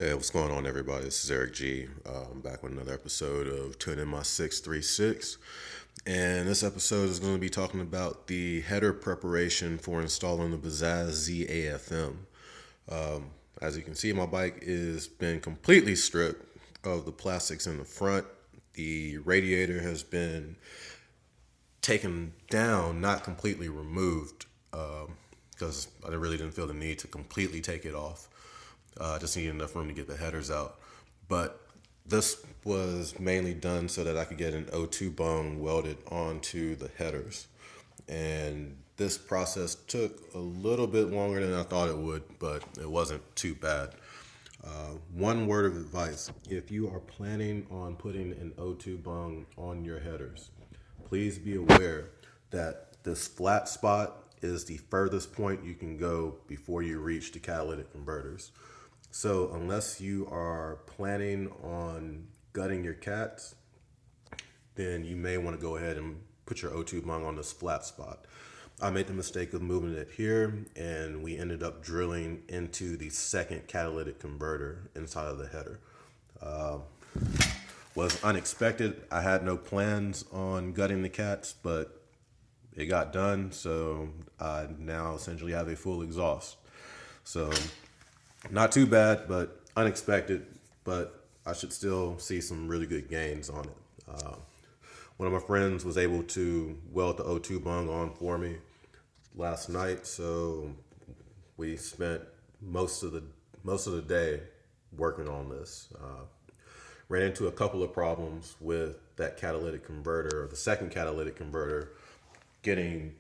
Hey, what's going on, everybody? This is Eric G. I'm back with another episode of Tune In My 636. And this episode is going to be talking about the header preparation for installing the Bazzaz Z-AFM. As you can see, my bike has been completely stripped of the plastics in the front. The radiator has been taken down, not completely removed, because I really didn't feel the need to completely take it off. Just needed enough room to get the headers out. But this was mainly done so that I could get an O2 bung welded onto the headers. And this process took a little bit longer than I thought it would, but it wasn't too bad. One word of advice: if you are planning on putting an O2 bung on your headers, please be aware that this flat spot is the furthest point you can go before you reach the catalytic converters. So unless you are planning on gutting your cats, then you may want to go ahead and put your O2 bung on this flat spot. I made the mistake of moving it here, and we ended up drilling into the second catalytic converter inside of the header. Was unexpected. I had no plans on gutting the cats, but it got done, so I now essentially have a full exhaust. So not too bad, but unexpected, but I should still see some really good gains on it. One of my friends was able to weld the O2 bung on for me last night, so we spent most of the day working on this. Ran into a couple of problems with that catalytic converter, or the second catalytic converter, getting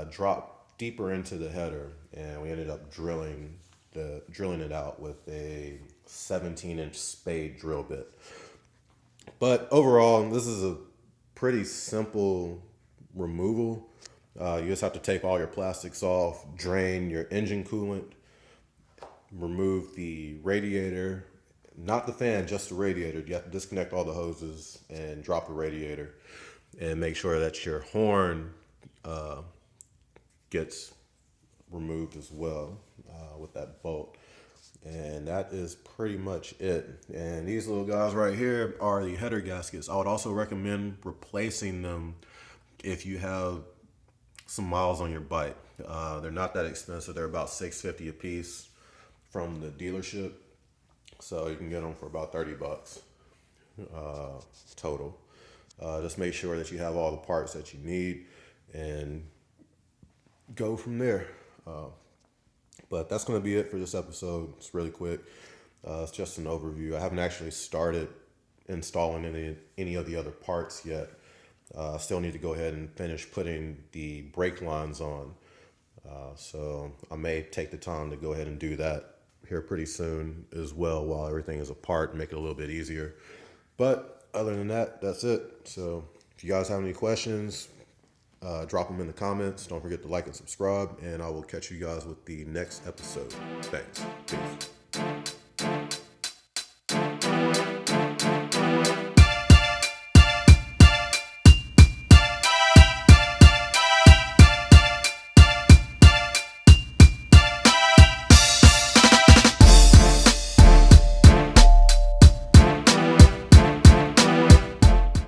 dropped deeper into the header, and we ended up drilling it out with a 17-inch spade drill bit. But overall, this is a pretty simple removal. You just have to take all your plastics off, drain your engine coolant, remove the radiator, not the fan, just the radiator. You have to disconnect all the hoses and drop the radiator, and make sure that your horn gets removed as well with that bolt. And that is pretty much it. And these little guys right here are the header gaskets. I would also recommend replacing them if you have some miles on your bike. They're not that expensive. They're about $6.50 a piece from the dealership, so you can get them for about $30 total. Just make sure that you have all the parts that you need and go from there. But that's going to be it for this episode. It's really quick. It's just an overview. I haven't actually started installing any of the other parts yet. I still need to go ahead and finish putting the brake lines on. So I may take the time to go ahead and do that here pretty soon as well, while everything is apart, and make it a little bit easier. But other than that, that's it. So if you guys have any questions, drop them in the comments. Don't forget to like and subscribe, and I will catch you guys with the next episode. Thanks. Peace.